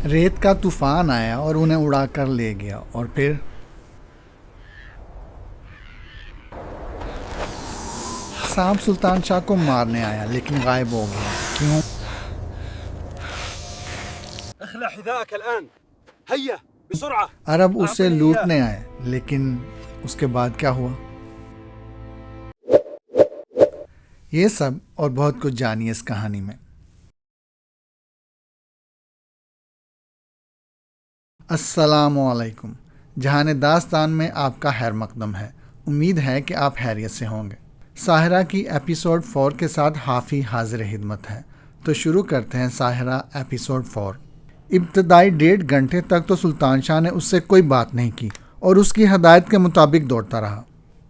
ریت کا طوفان آیا اور انہیں اڑا کر لے گیا، اور پھر سانپ سلطان شاہ کو مارنے آیا لیکن غائب ہو گیا۔ کیوں؟ اخلع حذاءك الآن هيا بسرعة۔ عرب اسے لوٹنے آئے، لیکن اس کے بعد کیا ہوا؟ یہ سب اور بہت کچھ جانیے اس کہانی میں۔ السلام علیکم، جہان داستان میں آپ کا خیر مقدم ہے۔ امید ہے کہ آپ خیریت سے ہوں گے۔ ساحرہ کی ایپیسوڈ 4 کے ساتھ حافی حاضر خدمت ہے، تو شروع کرتے ہیں ساحرہ ایپیسوڈ 4۔ ابتدائی 1.5 گھنٹے تک تو سلطان شاہ نے اس سے کوئی بات نہیں کی اور اس کی ہدایت کے مطابق دوڑتا رہا۔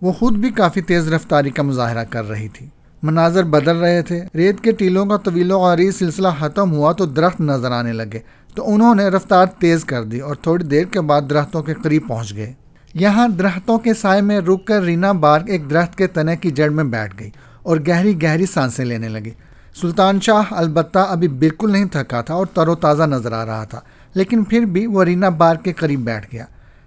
وہ خود بھی کافی تیز رفتاری کا مظاہرہ کر رہی تھی۔ مناظر بدل رہے تھے۔ ریت کے ٹیلوں کا طویل و عریض سلسلہ ختم ہوا تو درخت نظر آنے لگے، تو انہوں نے رفتار تیز کر دی اور تھوڑی دیر کے بعد درختوں کے قریب پہنچ گئے۔ یہاں درختوں کے سائے میں رک کر رینا بارک ایک درخت کے تنے کی جڑ میں بیٹھ گئی اور گہری گہری سانسیں لینے لگی۔ سلطان شاہ البتہ ابھی بالکل نہیں تھکا تھا اور تر و تازہ نظر آ رہا تھا، لیکن پھر بھی وہ رینا بارک کے قریب بیٹھ گیا۔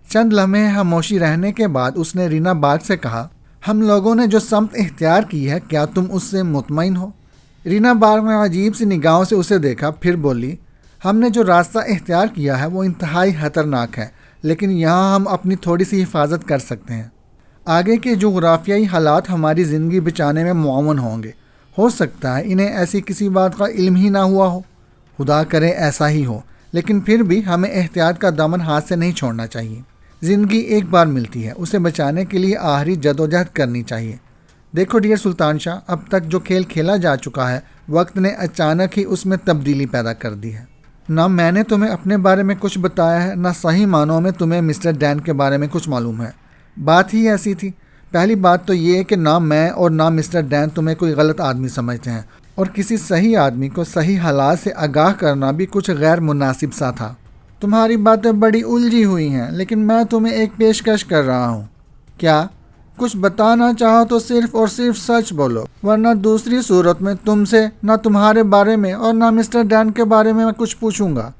چند لمحے خاموشی رہنے کے بعد اس نے رینا بارک سے کہا، ہم لوگوں نے جو سمت اختیار کی ہے، کیا تم اس سے مطمئن ہو؟ رینا بارک نے عجیب سی نگاہوں سے اسے دیکھا، پھر بولی، ہم نے جو راستہ اختیار کیا ہے وہ انتہائی خطرناک ہے، لیکن یہاں ہم اپنی تھوڑی سی حفاظت کر سکتے ہیں۔ آگے کے جغرافیائی حالات ہماری زندگی بچانے میں معاون ہوں گے۔ ہو سکتا ہے انہیں ایسی کسی بات کا علم ہی نہ ہوا ہو، خدا کرے ایسا ہی ہو، لیکن پھر بھی ہمیں احتیاط کا دامن ہاتھ سے نہیں چھوڑنا چاہیے۔ زندگی ایک بار ملتی ہے، اسے بچانے کے لیے آخری جدوجہد کرنی چاہیے۔ دیکھو ڈیئر سلطان شاہ، اب تک جو کھیل کھیلا جا چکا ہے، وقت نے اچانک ہی اس میں تبدیلی پیدا کر دی ہے۔ نہ میں نے تمہیں اپنے بارے میں کچھ بتایا ہے، نہ صحیح معنوں میں تمہیں مسٹر ڈین کے بارے میں کچھ معلوم ہے۔ بات ہی ایسی تھی۔ پہلی بات تو یہ ہے کہ نہ میں اور نہ مسٹر ڈین تمہیں کوئی غلط آدمی سمجھتے ہیں، اور کسی صحیح آدمی کو صحیح حالات سے آگاہ کرنا بھی کچھ غیر مناسب سا تھا۔ تمہاری باتیں بڑی الجھی ہوئی ہیں، لیکن میں تمہیں ایک پیشکش کر رہا ہوں۔ کیا؟ کچھ بتانا چاہو تو صرف اور صرف سچ بولو، ورنہ دوسری صورت میں تم سے نہ تمہارے بارے میں اور نہ مسٹر ڈین کے بارے میں کچھ پوچھوں گا،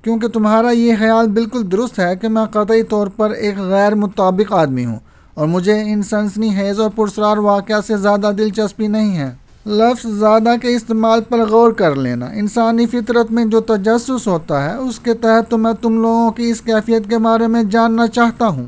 کیونکہ تمہارا یہ خیال بالکل درست ہے کہ میں قطعی طور پر ایک غیر مطابق آدمی ہوں، اور مجھے ان سنسنی خیز اور پرسرار واقعہ سے زیادہ دلچسپی نہیں ہے۔ لفظ زیادہ کے استعمال پر غور کر لینا۔ انسانی فطرت میں جو تجسس ہوتا ہے، اس کے تحت تو میں تم لوگوں کی اس کیفیت کے بارے میں جاننا چاہتا ہوں،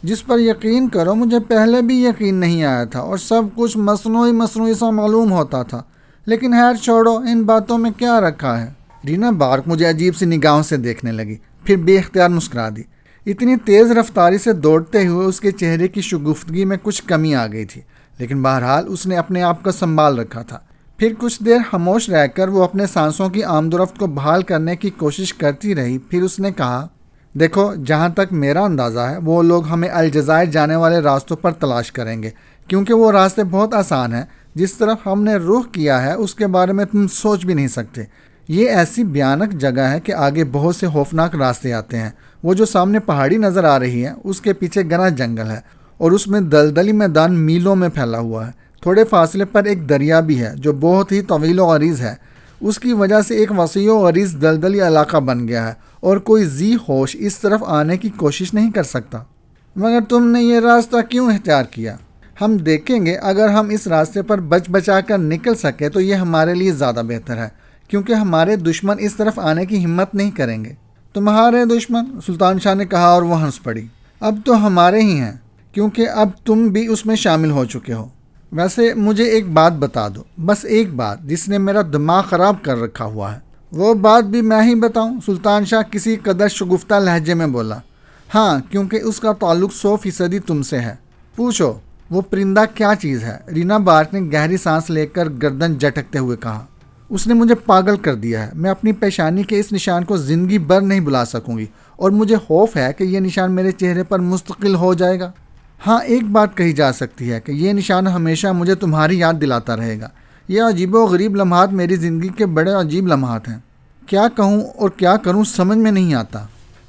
جس پر یقین کرو مجھے پہلے بھی یقین نہیں آیا تھا اور سب کچھ مصنوعی سا معلوم ہوتا تھا۔ لیکن خیر چھوڑو، ان باتوں میں کیا رکھا ہے۔ رینا بارک مجھے عجیب سی نگاہوں سے دیکھنے لگی، پھر بے اختیار مسکرا دی۔ اتنی تیز رفتاری سے دوڑتے ہوئے اس کے چہرے کی شگفتگی میں کچھ کمی آ گئی تھی، لیکن بہرحال اس نے اپنے آپ کا سنبھال رکھا تھا۔ پھر کچھ دیر خاموش رہ کر وہ اپنے سانسوں کی آمد و رفت کو بحال کرنے کی کوشش کرتی رہی۔ پھر اس نے کہا، دیکھو جہاں تک میرا اندازہ ہے، وہ لوگ ہمیں الجزائر جانے والے راستوں پر تلاش کریں گے، کیونکہ وہ راستے بہت آسان ہیں۔ جس طرف ہم نے رخ کیا ہے اس کے بارے میں تم سوچ بھی نہیں سکتے۔ یہ ایسی بھیانک جگہ ہے کہ آگے بہت سے خوفناک راستے آتے ہیں۔ وہ جو سامنے پہاڑی نظر آ رہی ہے، اس کے پیچھے گھنا جنگل ہے، اور اس میں دلدلی میدان میلوں میں پھیلا ہوا ہے۔ تھوڑے فاصلے پر ایک دریا بھی ہے جو بہت ہی طویل و عریض ہے۔ اس کی وجہ سے ایک وسیع و عریض دلدلی علاقہ بن گیا ہے، اور کوئی ذی ہوش اس طرف آنے کی کوشش نہیں کر سکتا۔ مگر تم نے یہ راستہ کیوں اختیار کیا؟ ہم دیکھیں گے، اگر ہم اس راستے پر بچا کر نکل سکے تو یہ ہمارے لیے زیادہ بہتر ہے، کیونکہ ہمارے دشمن اس طرف آنے کی ہمت نہیں کریں گے۔ تمہارے دشمن؟ سلطان شاہ نے کہا اور وہ ہنس پڑی۔ اب تو ہمارے ہی ہیں، کیونکہ اب تم بھی اس میں شامل ہو چکے ہو۔ ویسے مجھے ایک بات بتا دو، بس ایک بات جس نے میرا دماغ خراب کر رکھا ہوا ہے۔ وہ بات بھی میں ہی بتاؤں؟ سلطان شاہ کسی قدر شگفتہ لہجے میں بولا۔ ہاں، کیونکہ اس کا تعلق 100% تم سے ہے۔ پوچھو، وہ پرندہ کیا چیز ہے؟ رینا بارک نے گہری سانس لے کر گردن جھٹکتے ہوئے کہا۔ اس نے مجھے پاگل کر دیا ہے۔ میں اپنی پیشانی کے اس نشان کو زندگی بھر نہیں بھلا سکوں گی، اور مجھے خوف ہے کہ یہ نشان میرے چہرے پر مستقل ہو جائے گا۔ ہاں، ایک بات کہی جا سکتی ہے کہ یہ نشان ہمیشہ مجھے تمہاری یاد دلاتا رہے گا۔ یہ عجیب و غریب لمحات میری زندگی کے بڑے عجیب لمحات ہیں۔ کیا کہوں اور کیا کروں سمجھ میں نہیں آتا۔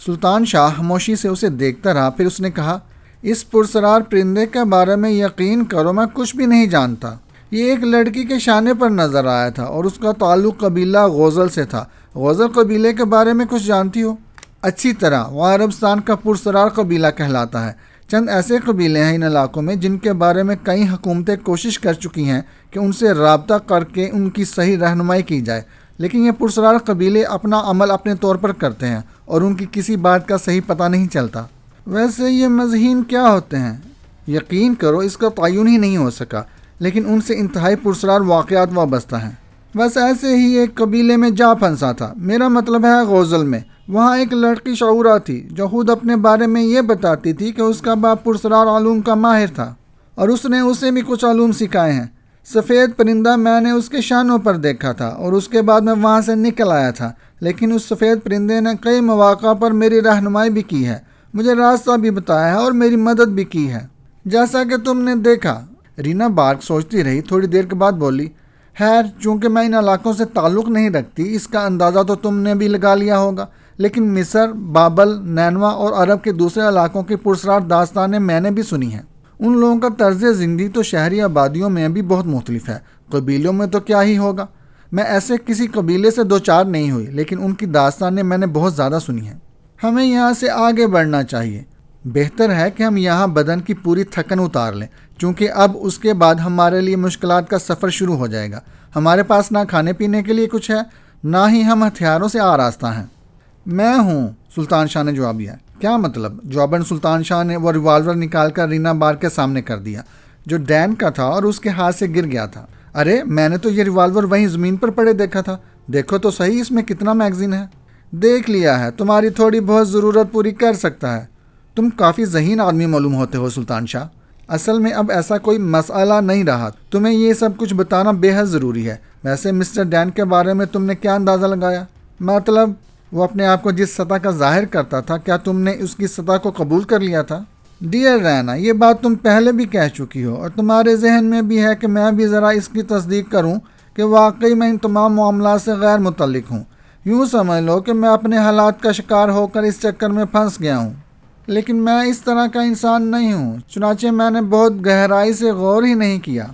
سلطان شاہ خاموشی سے اسے دیکھتا رہا، پھر اس نے کہا، اس پرسرار پرندے کے بارے میں یقین کرو میں کچھ بھی نہیں جانتا۔ یہ ایک لڑکی کے شانے پر نظر آیا تھا، اور اس کا تعلق قبیلہ غوزل سے تھا۔ غوزر قبیلے کے بارے میں کچھ جانتی ہو؟ اچھی طرح، وہ عربستان کا پرسرار قبیلہ کہلاتا ہے۔ چند ایسے قبیلے ہیں ان علاقوں میں جن کے بارے میں کئی حکومتیں کوشش کر چکی ہیں کہ ان سے رابطہ کر کے ان کی صحیح رہنمائی کی جائے، لیکن یہ پرسرار قبیلے اپنا عمل اپنے طور پر کرتے ہیں اور ان کی کسی بات کا صحیح پتہ نہیں چلتا۔ ویسے یہ مذہین کیا ہوتے ہیں؟ یقین کرو اس کا تعین ہی نہیں ہو سکا، لیکن ان سے انتہائی پرسرار واقعات وابستہ ہیں۔ بس ایسے ہی ایک قبیلے میں جا پھنسا تھا، میرا مطلب ہے غوزل میں۔ وہاں ایک لڑکی شعورا تھی جو خود اپنے بارے میں یہ بتاتی تھی کہ اس کا باپ پرسرار علوم کا ماہر تھا اور اس نے اسے بھی کچھ علوم سکھائے ہیں۔ سفید پرندہ میں نے اس کے شانوں پر دیکھا تھا اور اس کے بعد میں وہاں سے نکل آیا تھا، لیکن اس سفید پرندے نے کئی مواقع پر میری رہنمائی بھی کی ہے، مجھے راستہ بھی بتایا ہے اور میری مدد بھی کی ہے، جیسا کہ تم نے دیکھا۔ رینا بارک سوچتی رہی، تھوڑی دیر کے بعد بولی، خیر چونکہ میں ان علاقوں سے تعلق نہیں رکھتی، اس کا اندازہ تو تم نے بھی لگا لیا ہوگا، لیکن مصر، بابل، نینوا اور عرب کے دوسرے علاقوں کی پرسرار داستانیں میں نے بھی سنی ہیں۔ ان لوگوں کا طرز زندگی تو شہری آبادیوں میں بھی بہت مختلف ہے، قبیلوں میں تو کیا ہی ہوگا۔ میں ایسے کسی قبیلے سے دو چار نہیں ہوئی، لیکن ان کی داستانیں میں نے بہت زیادہ سنی ہیں۔ ہمیں یہاں سے آگے بڑھنا چاہیے، بہتر ہے کہ ہم یہاں بدن کی پوری تھکن اتار لیں، چونکہ اب اس کے بعد ہمارے لیے مشکلات کا سفر شروع ہو جائے گا۔ ہمارے پاس نہ کھانے پینے کے لیے کچھ ہے، نہ ہی ہم ہتھیاروں سے آراستہ ہیں۔ میں ہوں، سلطان شاہ نے جواب دیا۔ کیا مطلب؟ جواباً سلطان شاہ نے وہ ریوالور نکال کر رینا بار کے سامنے کر دیا جو ڈین کا تھا اور اس کے ہاتھ سے گر گیا تھا۔ ارے میں نے تو یہ ریوالور وہیں زمین پر پڑے دیکھا تھا، دیکھو تو صحیح اس میں کتنا میگزین ہے۔ دیکھ لیا ہے، تمہاری تھوڑی بہت ضرورت پوری کر سکتا ہے۔ تم کافی ذہین آدمی معلوم ہوتے ہو سلطان شاہ۔ اصل میں اب ایسا کوئی مسئلہ نہیں رہا، تمہیں یہ سب کچھ بتانا بے حد ضروری ہے۔ ویسے مسٹر ڈین کے بارے میں تم نے کیا اندازہ لگایا؟ مطلب وہ اپنے آپ کو جس سطح کا ظاہر کرتا تھا، کیا تم نے اس کی سطح کو قبول کر لیا تھا؟ ڈیئر رینا، یہ بات تم پہلے بھی کہہ چکی ہو اور تمہارے ذہن میں بھی ہے کہ میں بھی ذرا اس کی تصدیق کروں کہ واقعی میں ان تمام معاملات سے غیر متعلق ہوں۔ یوں سمجھ لو کہ میں اپنے حالات کا شکار ہو کر اس چکر میں پھنس گیا ہوں، لیکن میں اس طرح کا انسان نہیں ہوں، چنانچہ میں نے بہت گہرائی سے غور ہی نہیں کیا۔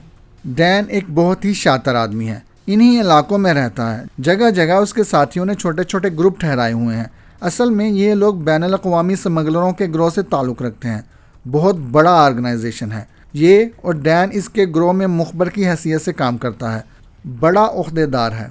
ڈین ایک بہت ہی شاطر آدمی ہے، انہی علاقوں میں رہتا ہے، جگہ جگہ اس کے ساتھیوں نے چھوٹے چھوٹے گروپ ٹھہرائے ہوئے ہیں۔ اصل میں یہ لوگ بین الاقوامی سمگلروں کے گروہ سے تعلق رکھتے ہیں، بہت بڑا آرگنائزیشن ہے یہ، اور ڈین اس کے گروہ میں مخبر کی حیثیت سے کام کرتا ہے، بڑا عہدے دار ہے۔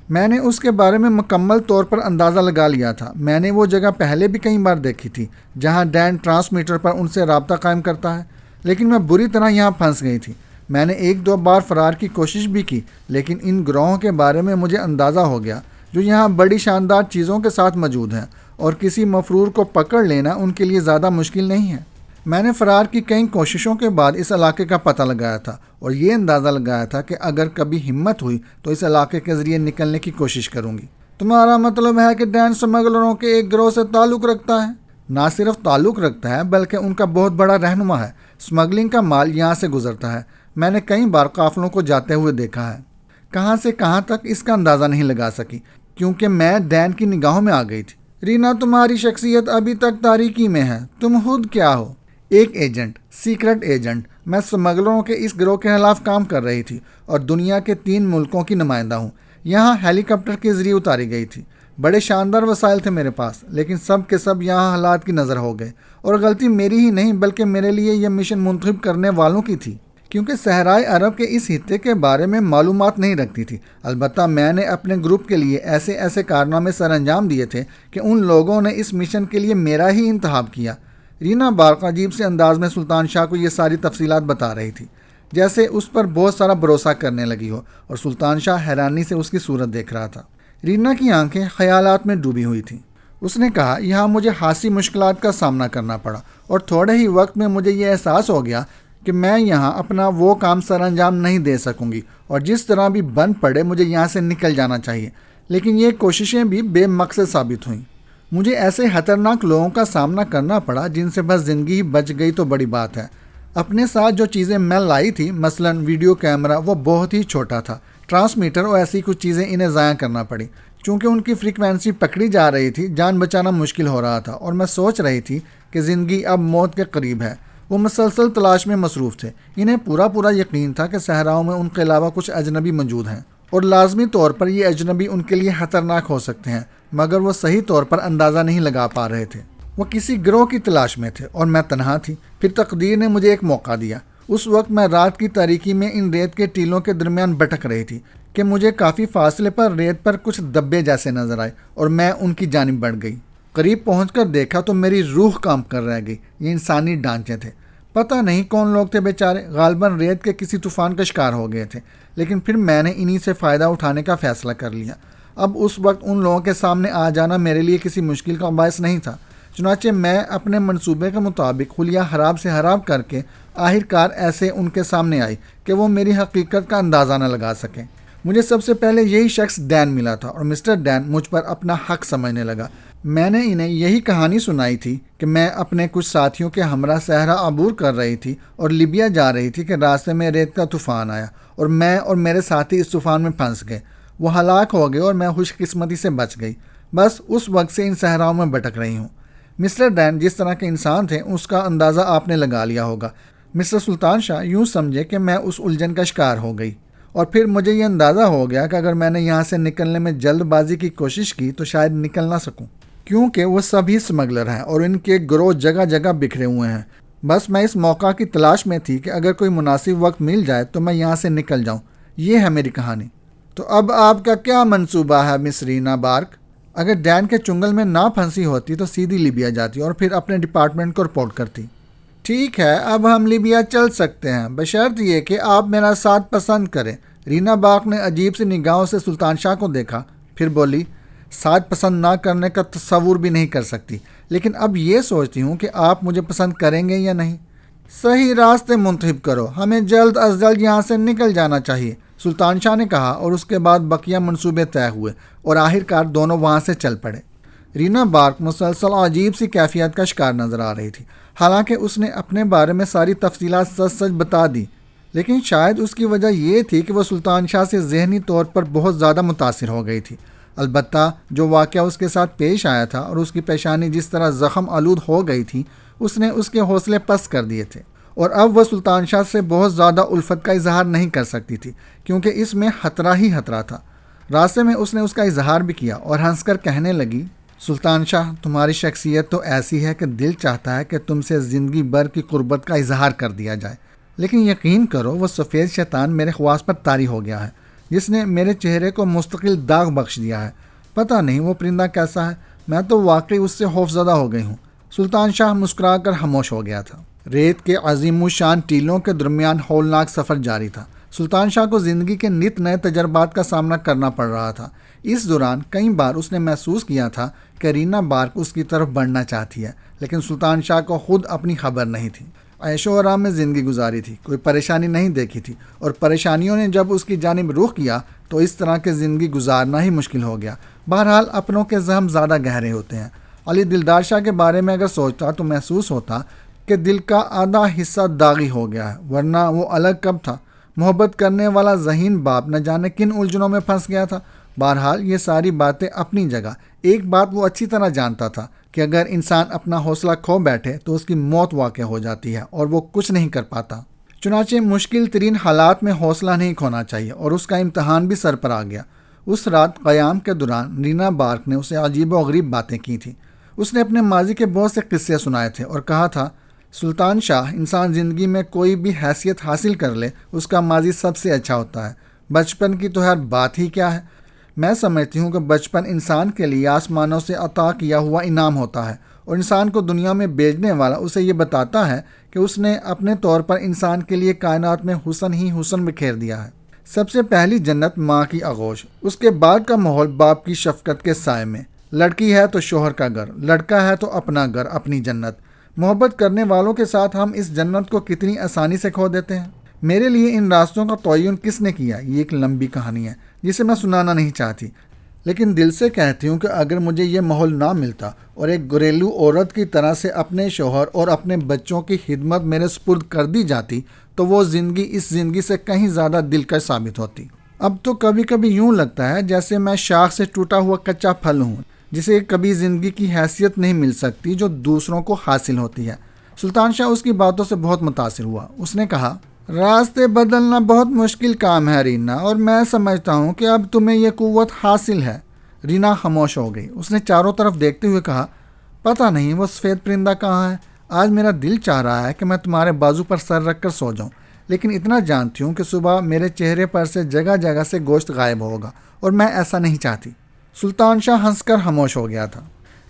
میں نے اس کے بارے میں مکمل طور پر اندازہ لگا لیا تھا، میں نے وہ جگہ پہلے بھی کئی بار دیکھی تھی جہاں ڈین ٹرانسمیٹر پر ان سے رابطہ قائم کرتا ہے، لیکن میں بری طرح یہاں پھنس گئی تھی۔ میں نے ایک دو بار فرار کی کوشش بھی کی، لیکن ان گروہوں کے بارے میں مجھے اندازہ ہو گیا جو یہاں بڑی شاندار چیزوں کے ساتھ موجود ہیں، اور کسی مفرور کو پکڑ لینا ان کے لیے زیادہ مشکل نہیں ہے۔ میں نے فرار کی کئی کوششوں کے بعد اس علاقے کا پتہ لگایا تھا اور یہ اندازہ لگایا تھا کہ اگر کبھی ہمت ہوئی تو اس علاقے کے ذریعے نکلنے کی کوشش کروں گی۔ تمہارا مطلب ہے کہ ڈین سمگلروں کے ایک گروہ سے تعلق رکھتا ہے؟ نہ صرف تعلق رکھتا ہے بلکہ ان کا بہت بڑا رہنما ہے۔ سمگلنگ کا مال یہاں سے گزرتا ہے، میں نے کئی بار قافلوں کو جاتے ہوئے دیکھا ہے۔ کہاں سے کہاں تک اس کا اندازہ نہیں لگا سکی کیونکہ میں ڈین کی نگاہوں میں آ گئی تھی۔ رینا، تمہاری شخصیت ابھی تک تاریکی میں ہے، تم خود کیا ہو؟ ایک ایجنٹ، سیکرٹ ایجنٹ۔ میں سمگلروں کے اس گروہ کے خلاف کام کر رہی تھی اور دنیا کے 3 ملکوں کی نمائندہ ہوں۔ یہاں ہیلی کاپٹر کے ذریعے اتاری گئی تھی، بڑے شاندار وسائل تھے میرے پاس، لیکن سب کے سب یہاں حالات کی نظر ہو گئے، اور غلطی میری ہی نہیں بلکہ میرے لیے یہ مشن منتخب کرنے والوں کی تھی، کیونکہ صحرائے عرب کے اس خطے کے بارے میں معلومات نہیں رکھتی تھی۔ البتہ میں نے اپنے گروپ کے لیے ایسے کارنامے سر انجام دیے تھے کہ ان لوگوں نے اس مشن کے لیے میرا ہی انتخاب کیا۔ رینا بارک عجیب سے انداز میں سلطان شاہ کو یہ ساری تفصیلات بتا رہی تھی، جیسے اس پر بہت سارا بھروسہ کرنے لگی ہو، اور سلطان شاہ حیرانی سے اس کی صورت دیکھ رہا تھا۔ رینا کی آنکھیں خیالات میں ڈوبی ہوئی تھیں۔ اس نے کہا، یہاں مجھے خاصی مشکلات کا سامنا کرنا پڑا، اور تھوڑے ہی وقت میں مجھے یہ احساس ہو گیا کہ میں یہاں اپنا وہ کام سر انجام نہیں دے سکوں گی، اور جس طرح بھی بن پڑے مجھے یہاں سے نکل جانا چاہیے، لیکن یہ کوششیں بھی بے مقصد ثابت ہوئیں۔ مجھے ایسے خطرناک لوگوں کا سامنا کرنا پڑا جن سے بس زندگی ہی بچ گئی تو بڑی بات ہے۔ اپنے ساتھ جو چیزیں میں لائی تھی، مثلا ویڈیو کیمرہ، وہ بہت ہی چھوٹا تھا، ٹرانسمیٹر اور ایسی کچھ چیزیں انہیں ضائع کرنا پڑی، چونکہ ان کی فریکوینسی پکڑی جا رہی تھی، جان بچانا مشکل ہو رہا تھا، اور میں سوچ رہی تھی کہ زندگی اب موت کے قریب ہے۔ وہ مسلسل تلاش میں مصروف تھے، انہیں پورا یقین تھا کہ صحراؤں میں ان کے علاوہ کچھ اجنبی موجود ہیں، اور لازمی طور پر یہ اجنبی ان کے لیے خطرناک ہو سکتے ہیں، مگر وہ صحیح طور پر اندازہ نہیں لگا پا رہے تھے۔ وہ کسی گروہ کی تلاش میں تھے اور میں تنہا تھی۔ پھر تقدیر نے مجھے ایک موقع دیا۔ اس وقت میں رات کی تاریکی میں ان ریت کے ٹیلوں کے درمیان بھٹک رہی تھی کہ مجھے کافی فاصلے پر ریت پر کچھ دبے جیسے نظر آئے اور میں ان کی جانب بڑھ گئی۔ قریب پہنچ کر دیکھا تو میری روح کام کر رہ گئی۔ یہ انسانی ڈھانچے تھے۔ پتہ نہیں کون لوگ تھے بیچارے، غالباً ریت کے کسی طوفان کا شکار ہو گئے تھے، لیکن پھر میں نے انہی سے فائدہ اٹھانے کا فیصلہ کر لیا۔ اب اس وقت ان لوگوں کے سامنے آ جانا میرے لیے کسی مشکل کا باعث نہیں تھا، چنانچہ میں اپنے منصوبے کے مطابق خلیہ خراب سے خراب کر کے آخر کار ایسے ان کے سامنے آئی کہ وہ میری حقیقت کا اندازہ نہ لگا سکیں۔ مجھے سب سے پہلے یہی شخص ڈین ملا تھا اور مسٹر ڈین مجھ پر اپنا حق سمجھنے لگا۔ میں نے انہیں یہی کہانی سنائی تھی کہ میں اپنے کچھ ساتھیوں کے ہمراہ صحرا عبور کر رہی تھی اور لیبیا جا رہی تھی کہ راستے میں ریت کا طوفان آیا اور میں اور میرے ساتھی اس طوفان میں پھنس گئے۔ وہ ہلاک ہو گئے اور میں خوش قسمتی سے بچ گئی۔ بس اس وقت سے ان صحراؤں میں بھٹک رہی ہوں۔ مسٹر ڈین جس طرح کے انسان تھے اس کا اندازہ آپ نے لگا لیا ہوگا۔ مسٹر سلطان شاہ یوں سمجھے کہ میں اس الجھن کا شکار ہو گئی، اور پھر مجھے یہ اندازہ ہو گیا کہ اگر میں نے یہاں سے نکلنے میں جلد بازی کی کوشش کی تو شاید نکل نہ سکوں، کیونکہ وہ سبھی اسمگلر ہیں اور ان کے گروہ جگہ جگہ بکھرے ہوئے ہیں۔ بس میں اس موقع کی تلاش میں تھی کہ اگر کوئی مناسب وقت مل جائے تو میں یہاں سے نکل جاؤں۔ یہ ہے میری کہانی۔ تو اب آپ کا کیا منصوبہ ہے مس رینا بارک؟ اگر ڈین کے چنگل میں نہ پھنسی ہوتی تو سیدھی لیبیا جاتی اور پھر اپنے ڈپارٹمنٹ کو رپورٹ کرتی۔ ٹھیک ہے، اب ہم لیبیا چل سکتے ہیں، بشرط یہ کہ آپ میرا ساتھ پسند کریں۔ رینا بارک نے عجیب سی نگاہوں سے سلطان شاہ کو دیکھا، پھر بولی، ساتھ پسند نہ کرنے کا تصور بھی نہیں کر سکتی، لیکن اب یہ سوچتی ہوں کہ آپ مجھے پسند کریں گے یا نہیں۔ صحیح راستے منتخب کرو، ہمیں جلد از جلد یہاں سے نکل جانا چاہیے، سلطان شاہ نے کہا، اور اس کے بعد بقیہ منصوبے طے ہوئے اور آخر کار دونوں وہاں سے چل پڑے۔ رینا بارک مسلسل عجیب سی کیفیت کا شکار نظر آ رہی تھی، حالانکہ اس نے اپنے بارے میں ساری تفصیلات سچ سچ بتا دی، لیکن شاید اس کی وجہ یہ تھی کہ وہ سلطان شاہ سے ذہنی طور پر بہت زیادہ متاثر ہو گئی تھی۔ البتہ جو واقعہ اس کے ساتھ پیش آیا تھا اور اس کی پیشانی جس طرح زخم آلود ہو گئی تھی، اس نے اس کے حوصلے پست کر دیے تھے، اور اب وہ سلطان شاہ سے بہت زیادہ الفت کا اظہار نہیں کر سکتی تھی، کیونکہ اس میں خطرہ ہی خطرہ تھا۔ راستے میں اس نے اس کا اظہار بھی کیا اور ہنس کر کہنے لگی، سلطان شاہ، تمہاری شخصیت تو ایسی ہے کہ دل چاہتا ہے کہ تم سے زندگی بھر کی قربت کا اظہار کر دیا جائے، لیکن یقین کرو وہ سفید شیطان میرے خواص پر طاری ہو گیا ہے، جس نے میرے چہرے کو مستقل داغ بخش دیا ہے۔ پتہ نہیں وہ پرندہ کیسا ہے، میں تو واقعی اس سے خوفزدہ ہو گئی ہوں۔ سلطان شاہ مسکرا کر خاموش ہو گیا تھا۔ ریت کے عظیم الشان ٹیلوں کے درمیان ہولناک سفر جاری تھا۔ سلطان شاہ کو زندگی کے نت نئے تجربات کا سامنا کرنا پڑ رہا تھا۔ اس دوران کئی بار اس نے محسوس کیا تھا کہ رینا بارک اس کی طرف بڑھنا چاہتی ہے، لیکن سلطان شاہ کو خود اپنی خبر نہیں تھی۔ عیش و آرام میں زندگی گزاری تھی، کوئی پریشانی نہیں دیکھی تھی، اور پریشانیوں نے جب اس کی جانب رخ کیا تو اس طرح کی زندگی گزارنا ہی مشکل ہو گیا۔ بہرحال اپنوں کے زخم زیادہ گہرے ہوتے ہیں۔ علی دلدار شاہ کے بارے میں اگر سوچتا تو محسوس ہوتا کہ دل کا آدھا حصہ داغی ہو گیا ہے، ورنہ وہ الگ کب تھا؟ محبت کرنے والا ذہین باپ نہ جانے کن الجھنوں میں پھنس گیا تھا۔ بہرحال یہ ساری باتیں اپنی جگہ۔ ایک بات وہ اچھی طرح جانتا تھا کہ اگر انسان اپنا حوصلہ کھو بیٹھے تو اس کی موت واقع ہو جاتی ہے اور وہ کچھ نہیں کر پاتا۔ چنانچہ مشکل ترین حالات میں حوصلہ نہیں کھونا چاہیے، اور اس کا امتحان بھی سر پر آ گیا۔ اس رات قیام کے دوران رینا بارک نے اسے عجیب و غریب باتیں کی تھیں۔ اس نے اپنے ماضی کے بہت سے قصے سنائے تھے اور کہا تھا، سلطان شاہ، انسان زندگی میں کوئی بھی حیثیت حاصل کر لے اس کا ماضی سب سے اچھا ہوتا ہے۔ بچپن کی تو ہر بات ہی کیا ہے۔ میں سمجھتی ہوں کہ بچپن انسان کے لیے آسمانوں سے عطا کیا ہوا انعام ہوتا ہے، اور انسان کو دنیا میں بھیجنے والا اسے یہ بتاتا ہے کہ اس نے اپنے طور پر انسان کے لیے کائنات میں حسن ہی حسن بکھیر دیا ہے۔ سب سے پہلی جنت ماں کی آغوش، اس کے بعد کا ماحول باپ کی شفقت کے سائے میں، لڑکی ہے تو شوہر کا گھر، لڑکا ہے تو اپنا گھر، اپنی جنت۔ محبت کرنے والوں کے ساتھ ہم اس جنت کو کتنی آسانی سے کھو دیتے ہیں۔ میرے لیے ان راستوں کا تعین کس نے کیا، یہ ایک لمبی کہانی ہے جسے میں سنانا نہیں چاہتی، لیکن دل سے کہتی ہوں کہ اگر مجھے یہ ماحول نہ ملتا اور ایک گھریلو عورت کی طرح سے اپنے شوہر اور اپنے بچوں کی خدمت میرے سپرد کر دی جاتی تو وہ زندگی اس زندگی سے کہیں زیادہ دلکش ثابت ہوتی۔ اب تو کبھی کبھی یوں لگتا ہے جیسے میں شاخ سے ٹوٹا ہوا کچا پھل ہوں، جسے کبھی زندگی کی حیثیت نہیں مل سکتی جو دوسروں کو حاصل ہوتی ہے۔ سلطان شاہ اس کی باتوں سے بہت متاثر ہوا۔ اس نے کہا، راستے بدلنا بہت مشکل کام ہے رینا، اور میں سمجھتا ہوں کہ اب تمہیں یہ قوت حاصل ہے۔ رینا خاموش ہو گئی۔ اس نے چاروں طرف دیکھتے ہوئے کہا، پتہ نہیں وہ سفید پرندہ کہاں ہے۔ آج میرا دل چاہ رہا ہے کہ میں تمہارے بازو پر سر رکھ کر سو جاؤں، لیکن اتنا جانتی ہوں کہ صبح میرے چہرے پر سے جگہ جگہ سے گوشت غائب ہوگا، اور میں ایسا نہیں چاہتی۔ سلطان شاہ ہنس کر خاموش ہو گیا تھا۔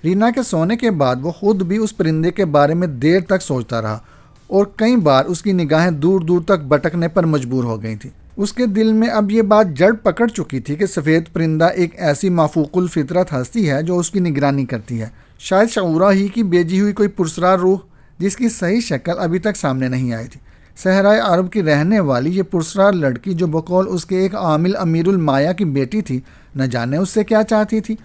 رینا کے سونے کے بعد وہ خود بھی اس پرندے کے بارے میں دیر تک سوچتا رہا، اور کئی بار اس کی نگاہیں دور دور تک بھٹکنے پر مجبور ہو گئی تھی۔ اس کے دل میں اب یہ بات جڑ پکڑ چکی تھی کہ سفید پرندہ ایک ایسی مافوق الفطرت ہستی ہے جو اس کی نگرانی کرتی ہے، شاید شعورہ ہی کی بھیجی ہوئی کوئی پرسرار روح جس کی صحیح شکل ابھی تک سامنے نہیں آئی تھی۔ صحرائے عرب کی رہنے والی یہ پرسرار لڑکی جو بقول اس کے ایک عامل امیر المایا کی بیٹی تھی، نہ جانے اس سے کیا چاہتی تھی۔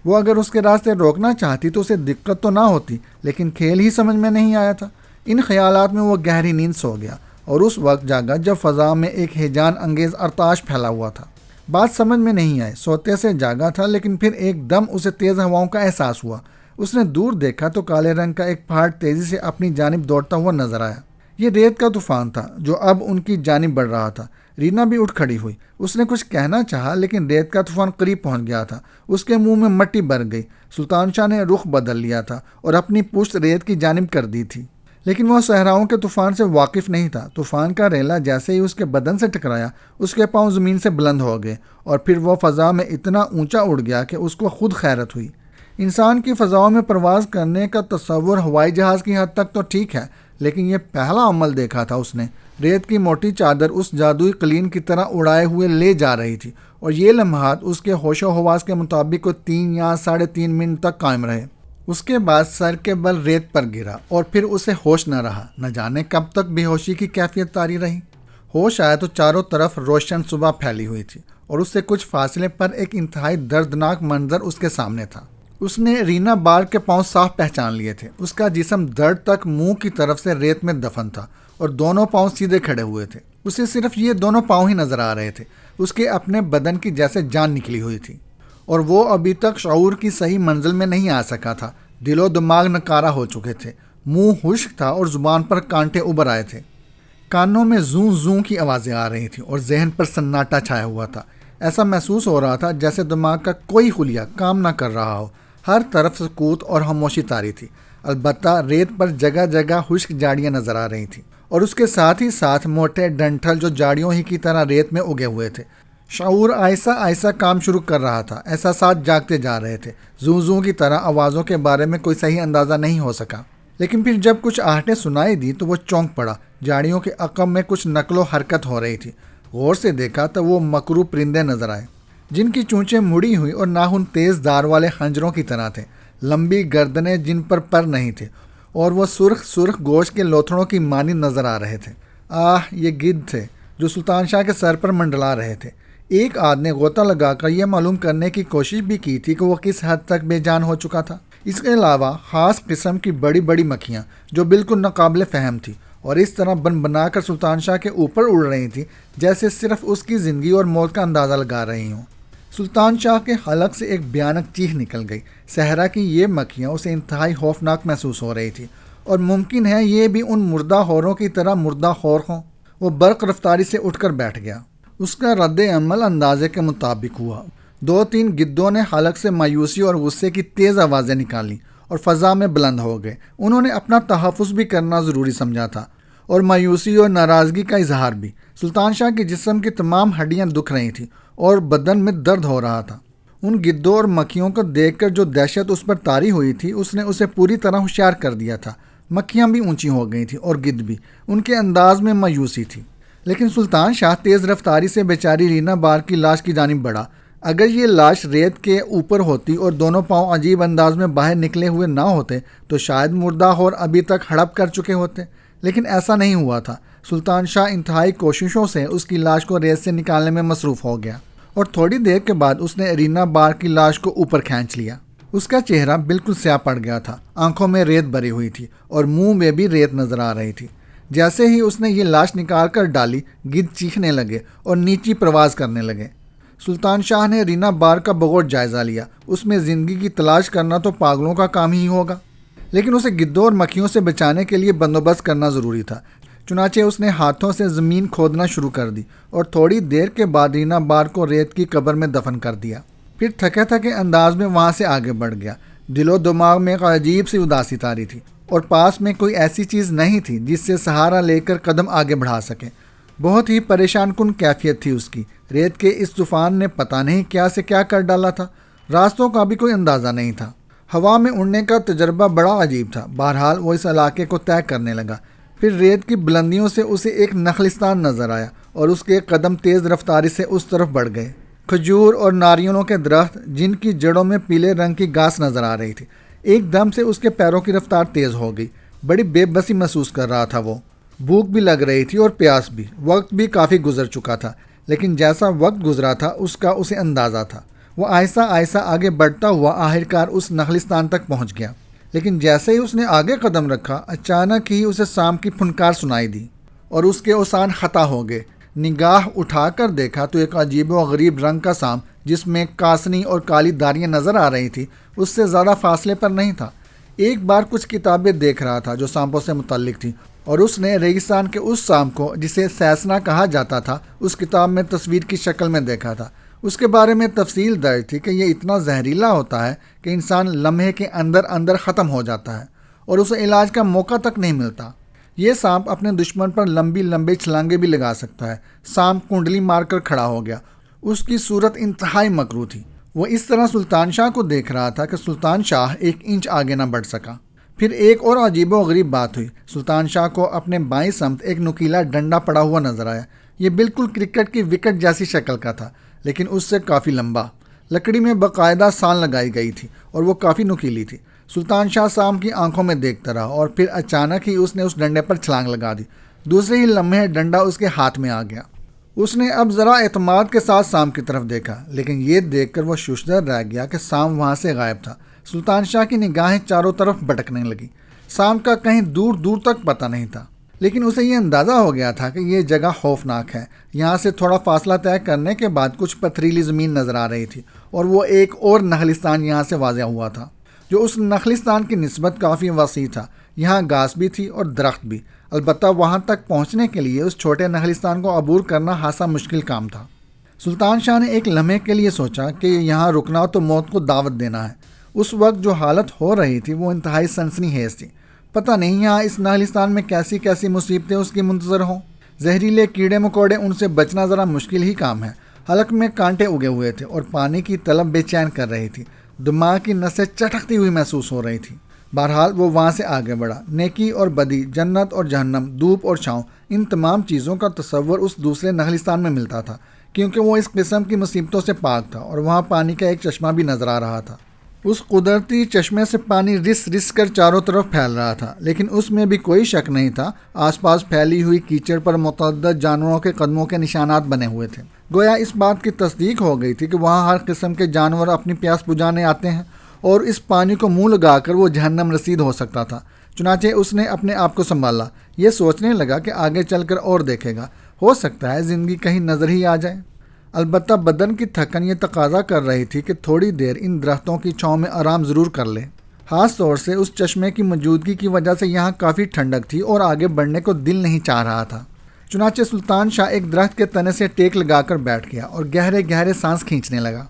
وہ اگر اس کے راستے روکنا چاہتی تو اسے دقت تو نہ ہوتی، لیکن کھیل ہی سمجھ میں نہیں آیا تھا۔ ان خیالات میں وہ گہری نیند سو گیا، اور اس وقت جاگا جب فضا میں ایک ہیجان انگیز ارتعاش پھیلا ہوا تھا۔ بات سمجھ میں نہیں آئی، سوتے سے جاگا تھا، لیکن پھر ایک دم اسے تیز ہواؤں کا احساس ہوا۔ اس نے دور دیکھا تو کالے رنگ کا ایک پہاڑ تیزی سے اپنی جانب دوڑتا ہوا نظر آیا۔ یہ ریت کا طوفان تھا جو اب ان کی جانب بڑھ رہا تھا۔ رینا بھی اٹھ کھڑی ہوئی۔ اس نے کچھ کہنا چاہا، لیکن ریت کا طوفان قریب پہنچ گیا تھا۔ اس کے منہ میں مٹی بھر گئی۔ سلطان شاہ نے رخ بدل لیا تھا اور اپنی پشت ریت کی جانب کر دی تھی، لیکن وہ صحراؤں کے طوفان سے واقف نہیں تھا۔ طوفان کا ریلا جیسے ہی اس کے بدن سے ٹکرایا، اس کے پاؤں زمین سے بلند ہو گئے، اور پھر وہ فضا میں اتنا اونچا اڑ گیا کہ اس کو خود حیرت ہوئی۔ انسان کی فضاؤں میں پرواز کرنے کا تصور ہوائی جہاز کی حد تک تو ٹھیک ہے، لیکن یہ پہلا عمل دیکھا تھا اس نے۔ ریت کی موٹی چادر اس جادوئی قلین کی طرح اڑائے ہوئے لے جا رہی تھی، اور یہ لمحات اس کے ہوش و حواس کے مطابق 3 یا 3.5 منٹ تک قائم رہے۔ اس کے بعد سر کے بل ریت پر گرا، اور پھر اسے ہوش نہ رہا۔ نہ جانے کب تک بے ہوشی کی کیفیت طاری رہی۔ ہوش آیا تو چاروں طرف روشن صبح پھیلی ہوئی تھی، اور اس سے کچھ فاصلے پر ایک انتہائی دردناک منظر اس کے سامنے تھا۔ اس نے رینا بار کے پاؤں صاف پہچان لیے تھے۔ اس کا جسم درد تک منہ کی طرف سے ریت میں دفن تھا، اور دونوں پاؤں سیدھے کھڑے ہوئے تھے۔ اسے صرف یہ دونوں پاؤں ہی نظر آ رہے تھے۔ اس کے اپنے بدن کی جیسے جان نکلی ہوئی تھی، اور وہ ابھی تک شعور کی صحیح منزل میں نہیں آ سکا تھا۔ دل و دماغ نکارا ہو چکے تھے، منہ خشک تھا اور زبان پر کانٹے ابھر آئے تھے۔ کانوں میں زوں زوں کی آوازیں آ رہی تھیں، اور ذہن پر سناٹا چھایا ہوا تھا۔ ایسا محسوس ہو رہا تھا جیسے دماغ کا کوئی خلیہ کام نہ کر رہا ہو۔ ہر طرف سکوت اور خاموشی طاری تھی، البتہ ریت پر جگہ جگہ خشک جاڑیاں نظر آ رہی تھیں، اور اس کے ساتھ ہی ساتھ موٹے ڈنٹھل جو جاڑیوں ہی کی طرح ریت میں اگے ہوئے تھے۔ شعور آہستہ آہستہ کام شروع کر رہا تھا۔ احساسات جاگتے جا رہے تھے۔ زوں زوں کی طرح آوازوں کے بارے میں کوئی صحیح اندازہ نہیں ہو سکا، لیکن پھر جب کچھ آہٹیں سنائی دی تو وہ چونک پڑا۔ جاڑیوں کے عقب میں کچھ نقل و حرکت ہو رہی تھی۔ غور سے دیکھا تو وہ مکرو پرندے نظر آئے، جن کی چونچیں مڑی ہوئی اور ناخن تیز دار والے خنجروں کی طرح تھے، لمبی گردنیں جن پر پر نہیں تھے، اور وہ سرخ سرخ گوشت کے لوتھڑوں کی مانند نظر آ رہے تھے۔ یہ گدھ تھے جو سلطان شاہ کے سر پر منڈلا رہے تھے۔ ایک آدمی نے غوطہ لگا کر یہ معلوم کرنے کی کوشش بھی کی تھی کہ وہ کس حد تک بے جان ہو چکا تھا۔ اس کے علاوہ خاص قسم کی بڑی بڑی مکھیاں جو بالکل ناقابل فہم تھی، اور اس طرح بن بنا کر سلطان شاہ کے اوپر اڑ رہی تھی جیسے صرف اس کی زندگی اور موت کا اندازہ لگا رہی ہوں۔ سلطان شاہ کے حلق سے ایک بھیانک چیخ نکل گئی۔ صحرا کی یہ مکھیاں اسے انتہائی خوفناک محسوس ہو رہی تھی، اور ممکن ہے یہ بھی ان مردہ خوروں کی طرح مردہ خور ہوں۔ وہ برق رفتاری سے اٹھ کر بیٹھ گیا۔ اس کا رد عمل اندازے کے مطابق ہوا۔ 2-3 گدوں نے حلق سے مایوسی اور غصے کی تیز آوازیں نکالی اور فضا میں بلند ہو گئے۔ انہوں نے اپنا تحفظ بھی کرنا ضروری سمجھا تھا، اور مایوسی اور ناراضگی کا اظہار بھی۔ سلطان شاہ کے جسم کی تمام ہڈیاں دکھ رہی تھیں اور بدن میں درد ہو رہا تھا۔ ان گدوں اور مکھیوں کو دیکھ کر جو دہشت اس پر طاری ہوئی تھی، اس نے اسے پوری طرح ہوشیار کر دیا تھا۔ مکھیاں بھی اونچی ہو گئی تھیں اور گدھ بھی۔ ان کے انداز میں مایوسی تھی، لیکن سلطان شاہ تیز رفتاری سے بیچاری رینا بار کی لاش کی جانب بڑھا۔ اگر یہ لاش ریت کے اوپر ہوتی اور دونوں پاؤں عجیب انداز میں باہر نکلے ہوئے نہ ہوتے تو شاید مردہ خور ابھی تک ہڑپ کر چکے ہوتے، لیکن ایسا نہیں ہوا تھا۔ سلطان شاہ انتہائی کوششوں سے اس کی لاش کو ریت سے نکالنے میں مصروف ہو گیا، اور تھوڑی دیر کے بعد اس نے رینا بار کی لاش کو اوپر کھینچ لیا۔ اس کا چہرہ بالکل سیاہ پڑ گیا تھا، آنکھوں میں ریت بھری ہوئی تھی اور منہ میں بھی ریت نظر آ رہی تھی۔ جیسے ہی اس نے یہ لاش نکال کر ڈالی، گدھ چیخنے لگے اور نیچی پرواز کرنے لگے۔ سلطان شاہ نے رینا بار کا بغور جائزہ لیا۔ اس میں زندگی کی تلاش کرنا تو پاگلوں کا کام ہی ہوگا، لیکن اسے گدوں اور مکھیوں سے بچانے کے لیے بندوبست کرنا ضروری تھا۔ چنانچہ اس نے ہاتھوں سے زمین کھودنا شروع کر دی اور تھوڑی دیر کے بعد رینا بار کو ریت کی قبر میں دفن کر دیا۔ پھر تھکے تھکے انداز میں وہاں سے آگے بڑھ گیا۔ دل و دماغ میں ایک عجیب سی اداسی تاری تھی اور پاس میں کوئی ایسی چیز نہیں تھی جس سے سہارا لے کر قدم آگے بڑھا سکے۔ بہت ہی پریشان کن کیفیت تھی اس کی۔ ریت کے اس طوفان نے پتہ نہیں کیا سے کیا کر ڈالا تھا، راستوں کا بھی کوئی اندازہ نہیں تھا۔ ہوا میں اڑنے کا تجربہ بڑا عجیب تھا۔ بہرحال وہ اس علاقے کو طے کرنے لگا۔ پھر ریت کی بلندیوں سے اسے ایک نخلستان نظر آیا اور اس کے قدم تیز رفتاری سے اس طرف بڑھ گئے۔ کھجور اور ناریلوں کے درخت جن کی جڑوں میں پیلے رنگ کی گھاس نظر آ رہی تھی، ایک دم سے اس کے پیروں کی رفتار تیز ہو گئی۔ بڑی بے بسی محسوس کر رہا تھا وہ۔ بھوک بھی لگ رہی تھی اور پیاس بھی۔ وقت بھی کافی گزر چکا تھا، لیکن جیسا وقت گزرا تھا اس کا اسے اندازہ تھا۔ وہ آہستہ آہستہ آگے بڑھتا ہوا آخرکار اس نخلستان تک پہنچ گیا، لیکن جیسے ہی اس نے آگے قدم رکھا اچانک ہی اسے سام کی پھنکار سنائی دی اور اس کے اوسان خطا ہو گئے۔ نگاہ اٹھا کر دیکھا تو ایک عجیب و غریب رنگ کا سام جس میں کاسنی اور کالی داریاں نظر آ رہی تھی اس سے زیادہ فاصلے پر نہیں تھا۔ ایک بار کچھ کتابیں دیکھ رہا تھا جو سانپوں سے متعلق تھیں، اور اس نے ریگستان کے اس سام کو جسے سیسنا کہا جاتا تھا اس کتاب میں تصویر کی شکل میں دیکھا تھا۔ اس کے بارے میں تفصیل درج تھی کہ یہ اتنا زہریلا ہوتا ہے کہ انسان لمحے کے اندر اندر ختم ہو جاتا ہے اور اسے علاج کا موقع تک نہیں ملتا۔ یہ سانپ اپنے دشمن پر لمبی چھلانگیں بھی لگا سکتا ہے۔ سانپ کنڈلی مار کر کھڑا ہو گیا۔ اس کی صورت انتہائی مکروہ تھی۔ وہ اس طرح سلطان شاہ کو دیکھ رہا تھا کہ سلطان شاہ ایک انچ آگے نہ بڑھ سکا۔ پھر ایک اور عجیب و غریب بات ہوئی۔ سلطان شاہ کو اپنے بائیں سمت ایک نکیلا ڈنڈا پڑا ہوا نظر آیا۔ یہ بالکل کرکٹ کی وکٹ جیسی شکل کا تھا، لیکن اس سے کافی لمبا۔ لکڑی میں باقاعدہ سان لگائی گئی تھی اور وہ کافی نکیلی تھی۔ سلطان شاہ سام کی آنکھوں میں دیکھتا رہا اور پھر اچانک ہی اس نے اس ڈنڈے پر چھلانگ لگا دی۔ دوسرے ہی لمحے ڈنڈا اس کے ہاتھ میں آ گیا۔ اس نے اب ذرا اعتماد کے ساتھ سام کی طرف دیکھا، لیکن یہ دیکھ کر وہ ششدر رہ گیا کہ سام وہاں سے غائب تھا۔ سلطان شاہ کی نگاہیں چاروں طرف بھٹکنے لگی۔ سام کا کہیں دور دور تک پتہ نہیں تھا، لیکن اسے یہ اندازہ ہو گیا تھا کہ یہ جگہ خوفناک ہے۔ یہاں سے تھوڑا فاصلہ طے کرنے کے بعد کچھ پتھریلی زمین نظر آ رہی تھی اور وہ ایک اور نخلستان یہاں سے واضح ہوا تھا، جو اس نخلستان کی نسبت کافی وسیع تھا۔ یہاں گھاس بھی تھی اور درخت بھی، البتہ وہاں تک پہنچنے کے لیے اس چھوٹے نخلستان کو عبور کرنا خاصا مشکل کام تھا۔ سلطان شاہ نے ایک لمحے کے لیے سوچا کہ یہاں رکنا تو موت کو دعوت دینا ہے۔ اس وقت جو حالت ہو رہی تھی وہ انتہائی سنسنی خیز تھی۔ پتہ نہیں یہاں اس نخلستان میں کیسی کیسی مصیبتیں اس کی منتظر ہوں۔ زہریلے کیڑے مکوڑے، ان سے بچنا ذرا مشکل ہی کام ہے۔ حلق میں کانٹے اگے ہوئے تھے اور پانی کی طلب بے چین کر رہی تھی۔ دماغ کی نسیں چٹکتی ہوئی محسوس ہو رہی تھی۔ بہرحال وہ وہاں سے آگے بڑھا۔ نیکی اور بدی، جنت اور جہنم، دھوپ اور چھاؤں، ان تمام چیزوں کا تصور اس دوسرے نخلستان میں ملتا تھا، کیونکہ وہ اس قسم کی مصیبتوں سے پاک تھا اور وہاں پانی کا ایک چشمہ بھی نظر آ رہا تھا۔ اس قدرتی چشمے سے پانی رس رس کر چاروں طرف پھیل رہا تھا، لیکن اس میں بھی کوئی شک نہیں تھا۔ آس پاس پھیلی ہوئی کیچڑ پر متعدد جانوروں کے قدموں کے نشانات بنے ہوئے تھے۔ گویا اس بات کی تصدیق ہو گئی تھی کہ وہاں ہر قسم کے جانور اپنی پیاس بجھانے آتے ہیں اور اس پانی کو منہ لگا کر وہ جہنم رسید ہو سکتا تھا۔ چنانچہ اس نے اپنے آپ کو سنبھالا۔ یہ سوچنے لگا کہ آگے چل کر اور دیکھے گا، ہو سکتا ہے زندگی کہیں نظر ہی آ جائے۔ البتہ بدن کی تھکن یہ تقاضا کر رہی تھی کہ تھوڑی دیر ان درختوں کی چھاؤں میں آرام ضرور کر لے۔ خاص طور سے اس چشمے کی موجودگی کی وجہ سے یہاں کافی ٹھنڈک تھی اور آگے بڑھنے کو دل نہیں چاہ رہا تھا۔ چنانچہ سلطان شاہ ایک درخت کے تنے سے ٹیک لگا کر بیٹھ گیا اور گہرے گہرے سانس کھینچنے لگا۔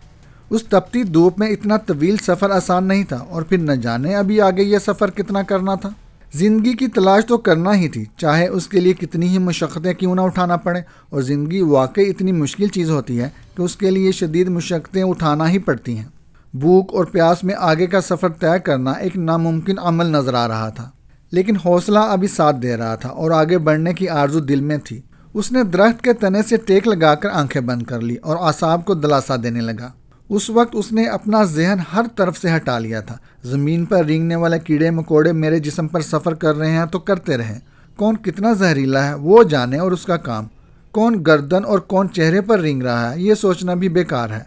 اس تپتی دھوپ میں اتنا طویل سفر آسان نہیں تھا، اور پھر نہ جانے ابھی آگے یہ سفر کتنا کرنا تھا۔ زندگی کی تلاش تو کرنا ہی تھی، چاہے اس کے لیے کتنی ہی مشقتیں کیوں نہ اٹھانا پڑے، اور زندگی واقعی اتنی مشکل چیز ہوتی ہے کہ اس کے لیے شدید مشقتیں اٹھانا ہی پڑتی ہیں۔ بھوک اور پیاس میں آگے کا سفر طے کرنا ایک ناممکن عمل نظر آ رہا تھا، لیکن حوصلہ ابھی ساتھ دے رہا تھا اور آگے بڑھنے کی آرزو دل میں تھی۔ اس نے درخت کے تنے سے ٹیک لگا کر آنکھیں بند کر لی اور اعصاب کو دلاسا دینے لگا۔ اس وقت اس نے اپنا ذہن ہر طرف سے ہٹا لیا تھا۔ زمین پر رینگنے والے کیڑے مکوڑے میرے جسم پر سفر کر رہے ہیں تو کرتے رہیں، کون کتنا زہریلا ہے وہ جانے اور اس کا کام، کون گردن اور کون چہرے پر رینگ رہا ہے یہ سوچنا بھی بیکار ہے۔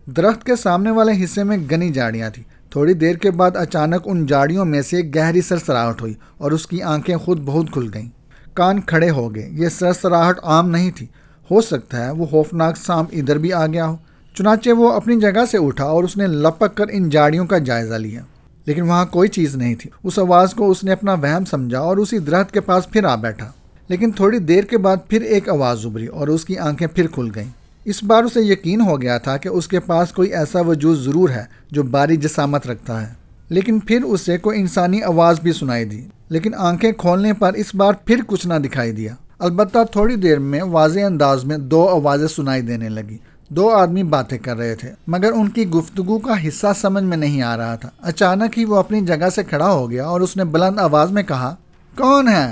درخت کے سامنے والے حصے میں گھنی جھاڑیاں تھیں۔ تھوڑی دیر کے بعد اچانک ان جھاڑیوں میں سے ایک گہری سرسراہٹ ہوئی اور اس کی آنکھیں خود بہت کھل گئیں۔ کان کھڑے ہو گئے۔ یہ سرسراہٹ عام نہیں تھی، ہو سکتا ہے وہ خوفناک سانپ ادھر بھی آ گیا ہو۔ چنانچہ وہ اپنی جگہ سے اٹھا اور اس نے لپک کر ان جھاڑیوں کا جائزہ لیا، لیکن وہاں کوئی چیز نہیں تھی۔ اس آواز کو اس نے اپنا وہم سمجھا اور اسی درخت کے پاس پھر آ بیٹھا، لیکن تھوڑی دیر کے بعد پھر ایک آواز ابھری اور اس کی آنکھیں پھر کھل گئیں۔ اس بار اسے یقین ہو گیا تھا کہ اس کے پاس کوئی ایسا وجود ضرور ہے جو باری جسامت رکھتا ہے۔ لیکن پھر اسے کوئی انسانی آواز بھی سنائی دی، لیکن آنکھیں کھولنے پر اس بار پھر کچھ نہ دکھائی دیا۔ البتہ تھوڑی دیر میں واضح انداز میں دو آوازیں سنائی دینے لگی۔ دو آدمی باتیں کر رہے تھے، مگر ان کی گفتگو کا حصہ سمجھ میں نہیں آ رہا تھا۔ اچانک ہی وہ اپنی جگہ سے کھڑا ہو گیا اور اس نے بلند آواز میں کہا، کون ہے؟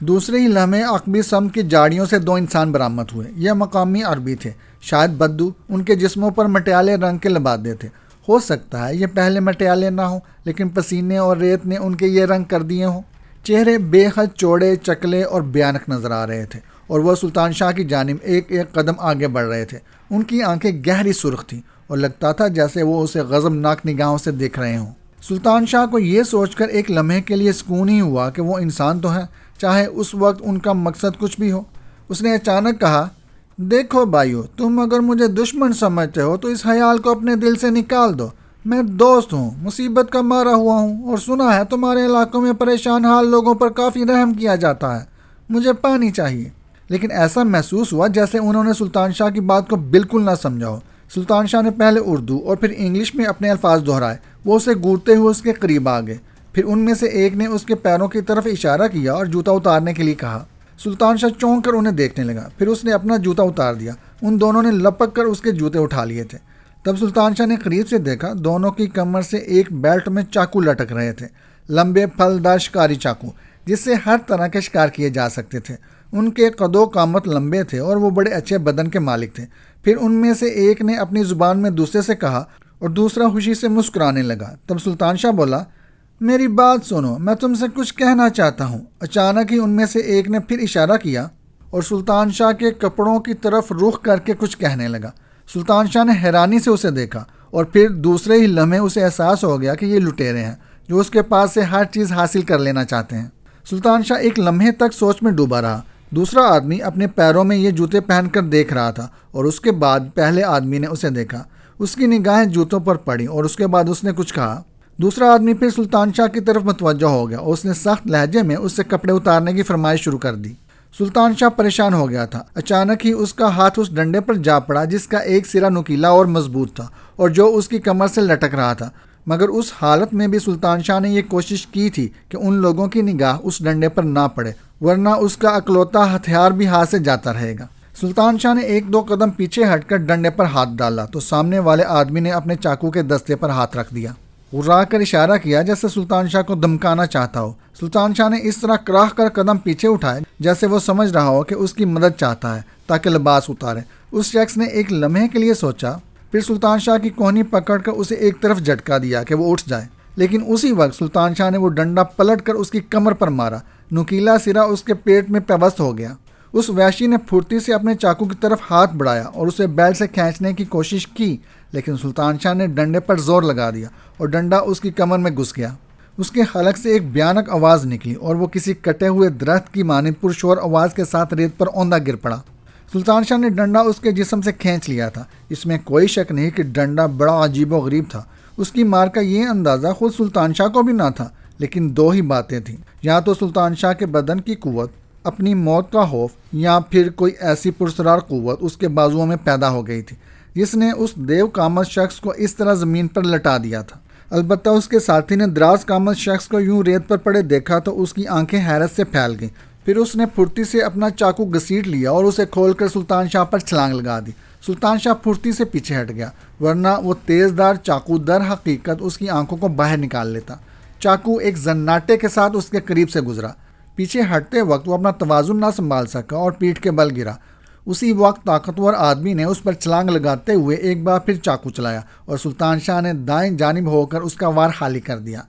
دوسرے ہی لمحے عقبی سم کی جاڑیوں سے دو انسان برآمد ہوئے۔ یہ مقامی عربی تھے، شاید بدو۔ ان کے جسموں پر مٹیالے رنگ کے لبادے تھے۔ ہو سکتا ہے یہ پہلے مٹیالے نہ ہوں، لیکن پسینے اور ریت نے ان کے یہ رنگ کر دیے ہوں۔ چہرے بے حد چوڑے، چکلے اور بھیانک نظر آ رہے تھے، اور وہ سلطان شاہ کی جانب ایک ایک قدم آگے بڑھ رہے تھے۔ ان کی آنکھیں گہری سرخ تھیں اور لگتا تھا جیسے وہ اسے غضبناک نگاہوں سے دیکھ رہے ہوں۔ سلطان شاہ کو یہ سوچ کر ایک لمحے کے لیے سکون ہی ہوا کہ وہ انسان تو ہیں، چاہے اس وقت ان کا مقصد کچھ بھی ہو۔ اس نے اچانک کہا، دیکھو بھائیو، تم اگر مجھے دشمن سمجھتے ہو تو اس خیال کو اپنے دل سے نکال دو۔ میں دوست ہوں، مصیبت کا مارا ہوا ہوں، اور سنا ہے تمہارے علاقوں میں پریشان حال لوگوں پر کافی رحم کیا جاتا ہے۔ مجھے پانی چاہیے۔ لیکن ایسا محسوس ہوا جیسے انہوں نے سلطان شاہ کی بات کو بالکل نہ سمجھا ہو۔ سلطان شاہ نے پہلے اردو اور پھر انگلش میں اپنے الفاظ دہرائے۔ وہ اسے گھورتے ہوئے اس کے قریب آ گئے۔ پھر ان میں سے ایک نے اس کے پیروں کی طرف اشارہ کیا اور جوتا اتارنے کے لیے کہا۔ سلطان شاہ چونک کر انہیں دیکھنے لگا، پھر اس نے اپنا جوتا اتار دیا۔ ان دونوں نے لپک کر اس کے جوتے اٹھا لیے تھے۔ تب سلطان شاہ نے قریب سے دیکھا، دونوں کی کمر سے ایک بیلٹ میں چاقو لٹک رہے تھے، لمبے پھلدار شکاری چاقو، جس سے ہر طرح کے شکار کیے جا سکتے تھے۔ ان کے قد و قامت لمبے تھے اور وہ بڑے اچھے بدن کے مالک تھے۔ پھر ان میں سے ایک نے اپنی زبان میں دوسرے سے کہا اور دوسرا خوشی سے مسکرانے لگا۔ تب سلطان شاہ بولا، میری بات سنو، میں تم سے کچھ کہنا چاہتا ہوں۔ اچانک ہی ان میں سے ایک نے پھر اشارہ کیا اور سلطان شاہ کے کپڑوں کی طرف رخ کر کے کچھ کہنے لگا۔ سلطان شاہ نے حیرانی سے اسے دیکھا اور پھر دوسرے ہی لمحے اسے احساس ہو گیا کہ یہ لٹیرے ہیں جو اس کے پاس سے ہر چیز حاصل کر لینا چاہتے ہیں۔ سلطان شاہ ایک لمحے تک سوچ میں ڈوبا رہا۔ دوسرا آدمی اپنے پیروں میں یہ جوتے پہن کر دیکھ رہا تھا اور اس کے بعد پہلے آدمی نے اسے دیکھا۔ اس کی نگاہیں جوتوں پر پڑیں اور اس کے بعد اس نے کچھ کہا۔ دوسرا آدمی پھر سلطان شاہ کی طرف متوجہ ہو گیا اور اس نے سخت لہجے میں اس سے کپڑے اتارنے کی فرمائش شروع کر دی۔ سلطان شاہ پریشان ہو گیا تھا۔ اچانک ہی اس کا ہاتھ اس ڈنڈے پر جا پڑا جس کا ایک سرا نکیلا اور مضبوط تھا اور جو اس کی کمر سے لٹک رہا تھا۔ مگر اس حالت میں بھی سلطان شاہ نے یہ کوشش کی تھی کہ ان لوگوں کی نگاہ اس ڈنڈے پر نہ پڑے، ورنہ اس کا اکلوتا ہتھیار بھی ہاتھ سے جاتا رہے گا۔ سلطان شاہ نے ایک دو قدم پیچھے ہٹ کر ڈنڈے پر ہاتھ ڈالا تو سامنے والے آدمی نے اپنے چاقو کے دستے پر ہاتھ رکھ دیا، غرا کر اشارہ کیا جیسے سلطان شاہ کو دمکانا چاہتا ہو۔ سلطان شاہ نے اس طرح کراہ کر قدم پیچھے اٹھائے جیسے وہ سمجھ رہا ہو کہ اس کی مدد چاہتا ہے تاکہ لباس اتارے۔ اس شخص نے ایک لمحے کے لیے سوچا، پھر سلطان شاہ کی کوہنی پکڑ کر اسے ایک طرف جھٹکا دیا کہ وہ اٹھ جائے، لیکن اسی وقت سلطان شاہ نے وہ ڈنڈا پلٹ کر اس کی کمر پر مارا۔ نکیلا سرا اس کے پیٹ میں پیوست ہو گیا۔ اس وحشی نے پھرتی سے اپنے چاقو کی طرف ہاتھ بڑھایا اور اسے بیل سے کھینچنے کی کوشش کی، لیکن سلطان شاہ نے ڈنڈے پر زور لگا دیا اور ڈنڈا اس کی کمر میں گھس گیا۔ اس کے حلق سے ایک بھیانک آواز نکلی اور وہ کسی کٹے ہوئے درخت کی مانند پرشور آواز کے ساتھ ریت پر اوندا گر پڑا۔ سلطان شاہ نے ڈنڈا اس کے جسم سے کھینچ لیا تھا۔ اس میں کوئی شک نہیں کہ ڈنڈا بڑا عجیب و غریب تھا۔ اس کی مار کا یہ اندازہ خود سلطان شاہ کو بھی نہ تھا، لیکن دو ہی باتیں تھیں، یا تو سلطان شاہ کے بدن کی قوت، اپنی موت کا خوف، یا پھر کوئی ایسی پرسرار قوت اس کے بازوؤں میں پیدا ہو گئی تھی جس نے اس دیو کامت شخص کو اس طرح زمین پر لٹا دیا تھا۔ البتہ اس کے ساتھی نے دراز کامت شخص کو یوں ریت پر پڑے دیکھا تو اس کی آنکھیں حیرت سے پھیل گئیں۔ پھر اس نے پھرتی سے اپنا چاقو گھسیٹ لیا اور اسے کھول کر سلطان شاہ پر چھلانگ لگا دی۔ سلطان شاہ پھرتی سے پیچھے ہٹ گیا، ورنہ وہ تیز دار چاقو در حقیقت اس کی آنکھوں کو باہر نکال لیتا۔ چاقو ایک زناٹے کے ساتھ اس کے قریب سے گزرا۔ پیچھے ہٹتے وقت وہ اپنا توازن نہ سنبھال سکا اور پیٹھ کے بل گرا۔ اسی وقت طاقتور آدمی نے اس پر چھلانگ لگاتے ہوئے ایک بار پھر چاقو چلایا اور سلطان شاہ نے دائیں جانب ہو کر اس کا وار خالی کر دیا۔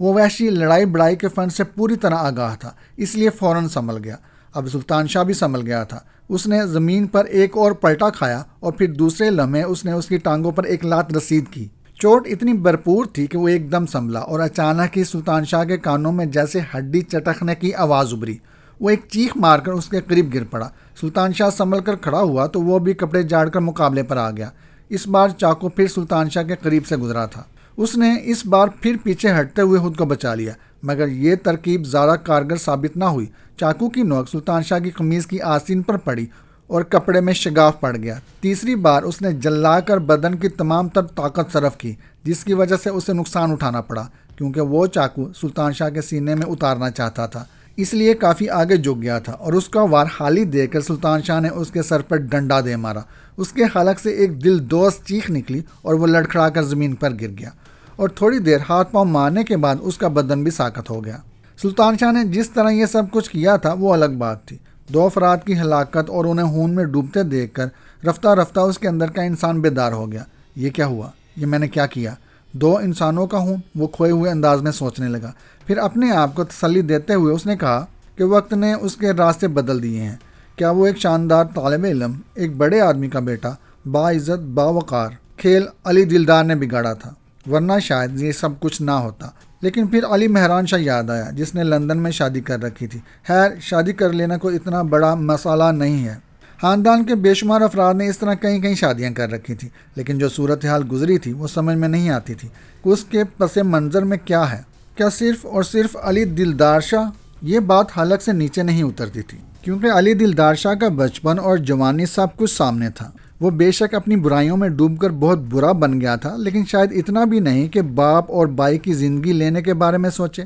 وہ وحشی لڑائی بڑائی کے فن سے پوری طرح آگاہ تھا، اس لیے فوراً سنبھل گیا۔ اب سلطان شاہ بھی سنبھل گیا تھا۔ اس نے زمین پر ایک اور پلٹا کھایا اور پھر دوسرے لمحے اس نے اس کی ٹانگوں پر ایک لات رسید کی۔ چوٹ اتنی بھرپور تھی کہ وہ ایک دم سنبھلا اور اچانک ہی سلطان شاہ کے کانوں میں جیسے ہڈی چٹکنے کی آواز ابھری۔ وہ ایک چیخ مار کر اس کے قریب گر پڑا۔ سلطان شاہ سنبھل کر کھڑا ہوا تو وہ بھی کپڑے جاڑ کر مقابلے پر آ گیا۔ اس بار چاقو پھر سلطان شاہ کے قریب سے گزرا تھا۔ اس نے اس بار پھر پیچھے ہٹتے ہوئے خود کو بچا لیا، مگر یہ ترکیب زیادہ کارگر ثابت نہ ہوئی۔ چاقو کی نوک سلطان شاہ کی قمیض کی آستین پر پڑی اور کپڑے میں شگاف پڑ گیا۔ تیسری بار اس نے جلا کر بدن کی تمام تر طاقت صرف کی، جس کی وجہ سے اسے نقصان اٹھانا پڑا، کیونکہ وہ چاقو سلطان شاہ کے سینے میں اتارنا چاہتا تھا، اس لیے کافی آگے جھک گیا تھا، اور اس کا وار خالی دے کر سلطان شاہ نے اس کے سر پر ڈنڈا دے مارا۔ اس کے حلق سے ایک دل دوز چیخ نکلی اور وہ لڑکھڑا کر زمین پر گر گیا، اور تھوڑی دیر ہاتھ پاؤں مارنے کے بعد اس کا بدن بھی ساکت ہو گیا۔ سلطان شاہ نے جس طرح یہ سب کچھ کیا تھا وہ الگ بات تھی۔ 2 افراد کی ہلاکت اور انہیں خون میں ڈوبتے دیکھ کر رفتہ رفتہ اس کے اندر کا انسان بیدار ہو گیا۔ یہ کیا ہوا؟ یہ میں نے کیا کیا؟ 2 انسانوں کا خون؟ وہ کھوئے ہوئے انداز میں سوچنے لگا۔ پھر اپنے آپ کو تسلی دیتے ہوئے اس نے کہا کہ وقت نے اس کے راستے بدل دیے ہیں۔ کیا وہ ایک شاندار طالب علم، ایک بڑے آدمی کا بیٹا، باعزت باوقار کھیل علی دلدار نے بگاڑا تھا؟ ورنہ شاید یہ سب کچھ نہ ہوتا۔ لیکن پھر علی مہران شاہ یاد آیا، جس نے لندن میں شادی کر رکھی تھی۔ خیر، شادی کر لینا کوئی اتنا بڑا مسئلہ نہیں ہے۔ خاندان کے بے شمار افراد نے اس طرح کئی شادیاں کر رکھی تھی، لیکن جو صورتحال گزری تھی وہ سمجھ میں نہیں آتی تھی کہ اس کے پس منظر میں کیا ہے۔ کیا صرف اور صرف علی دلدار شاہ؟ یہ بات حلق سے نیچے نہیں اترتی تھی، کیونکہ علی دلدار شاہ کا بچپن اور جوانی سب کچھ سامنے تھا۔ وہ بے شک اپنی برائیوں میں ڈوب کر بہت برا بن گیا تھا، لیکن شاید اتنا بھی نہیں کہ باپ اور بھائی کی زندگی لینے کے بارے میں سوچے۔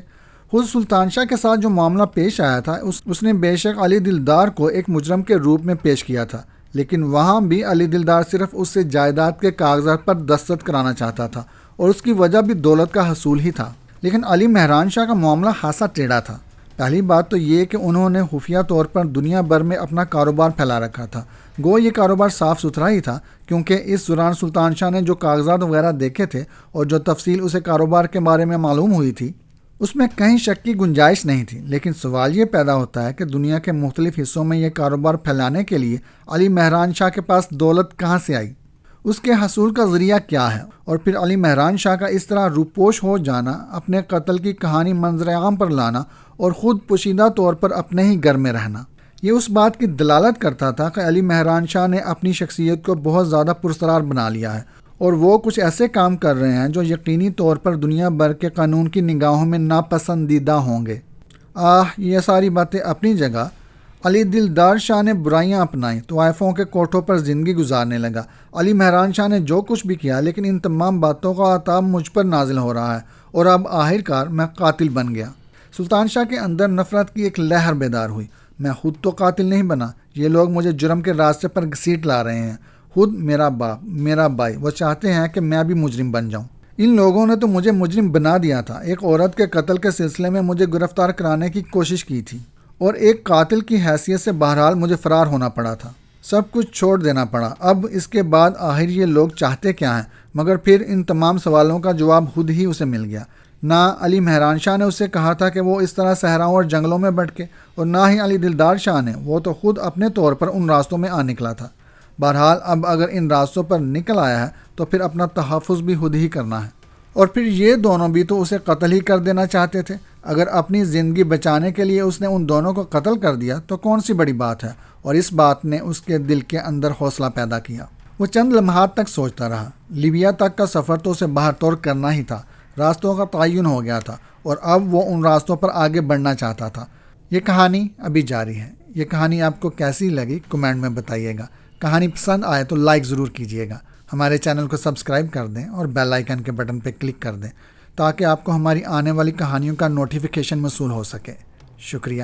خود سلطان شاہ کے ساتھ جو معاملہ پیش آیا تھا، اس نے بے شک علی دلدار کو ایک مجرم کے روپ میں پیش کیا تھا، لیکن وہاں بھی علی دلدار صرف اس سے جائیداد کے کاغذات پر دستخط کرانا چاہتا تھا، اور اس کی وجہ بھی دولت کا حصول ہی تھا۔ لیکن علی مہران شاہ کا معاملہ خاصا ٹیڑھا تھا۔ پہلی بات تو یہ کہ انہوں نے خفیہ طور پر دنیا بھر میں اپنا کاروبار پھیلا رکھا تھا۔ گو یہ کاروبار صاف ستھرا ہی تھا، کیونکہ اس دوران سلطان شاہ نے جو کاغذات وغیرہ دیکھے تھے اور جو تفصیل اسے کاروبار کے بارے میں معلوم ہوئی تھی، اس میں کہیں شک کی گنجائش نہیں تھی۔ لیکن سوال یہ پیدا ہوتا ہے کہ دنیا کے مختلف حصوں میں یہ کاروبار پھیلانے کے لیے علی مہران شاہ کے پاس دولت کہاں سے آئی؟ اس کے حصول کا ذریعہ کیا ہے؟ اور پھر علی مہران شاہ کا اس طرح روپوش ہو جانا، اپنے قتل کی کہانی منظر عام پر لانا اور خود پوشیدہ طور پر اپنے ہی گھر میں رہنا، یہ اس بات کی دلالت کرتا تھا کہ علی مہران شاہ نے اپنی شخصیت کو بہت زیادہ پرسرار بنا لیا ہے، اور وہ کچھ ایسے کام کر رہے ہیں جو یقینی طور پر دنیا بھر کے قانون کی نگاہوں میں ناپسندیدہ ہوں گے۔ یہ ساری باتیں اپنی جگہ۔ علی دلدار شاہ نے برائیاں اپنائیں، طوائفوں کے کوٹھوں پر زندگی گزارنے لگا۔ علی مہران شاہ نے جو کچھ بھی کیا، لیکن ان تمام باتوں کا عتاب مجھ پر نازل ہو رہا ہے، اور اب آخرکار میں قاتل بن گیا۔ سلطان شاہ کے اندر نفرت کی ایک لہر بیدار ہوئی۔ میں خود تو قاتل نہیں بنا، یہ لوگ مجھے جرم کے راستے پر گھسیٹ لا رہے ہیں۔ خود میرا باپ، میرا بھائی، وہ چاہتے ہیں کہ میں بھی مجرم بن جاؤں۔ ان لوگوں نے تو مجھے مجرم بنا دیا تھا۔ ایک عورت کے قتل کے سلسلے میں مجھے گرفتار کرانے کی کوشش کی تھی، اور ایک قاتل کی حیثیت سے بہرحال مجھے فرار ہونا پڑا تھا۔ سب کچھ چھوڑ دینا پڑا۔ اب اس کے بعد آخر یہ لوگ چاہتے کیا ہیں؟ مگر پھر ان تمام سوالوں کا جواب خود ہی اسے مل گیا۔ نہ علی مہران شاہ نے اسے کہا تھا کہ وہ اس طرح صحراؤں اور جنگلوں میں بھٹکے، اور نہ ہی علی دلدار شاہ نے، وہ تو خود اپنے طور پر ان راستوں میں آ نکلا تھا۔ بہرحال اب اگر ان راستوں پر نکل آیا ہے تو پھر اپنا تحفظ بھی خود ہی کرنا ہے۔ اور پھر یہ دونوں بھی تو اسے قتل ہی کر دینا چاہتے تھے۔ اگر اپنی زندگی بچانے کے لیے اس نے ان دونوں کو قتل کر دیا تو کون سی بڑی بات ہے؟ اور اس بات نے اس کے دل کے اندر حوصلہ پیدا کیا۔ وہ چند لمحات تک سوچتا رہا۔ لیبیا تک کا سفر تو اسے باہر طور کرنا ہی تھا، راستوں کا تعین ہو گیا تھا، اور اب وہ ان راستوں پر آگے بڑھنا چاہتا تھا۔ یہ کہانی ابھی جاری ہے۔ یہ کہانی آپ کو کیسی لگی کمنٹ میں بتائیے گا۔ کہانی پسند آئے تو لائک ضرور کیجیے گا۔ ہمارے چینل کو سبسکرائب کر دیں اور بیل آئیکن کے بٹن پہ کلک کر دیں، تاکہ آپ کو ہماری آنے والی کہانیوں کا نوٹیفیکیشن موصول ہو سکے۔ شکریہ۔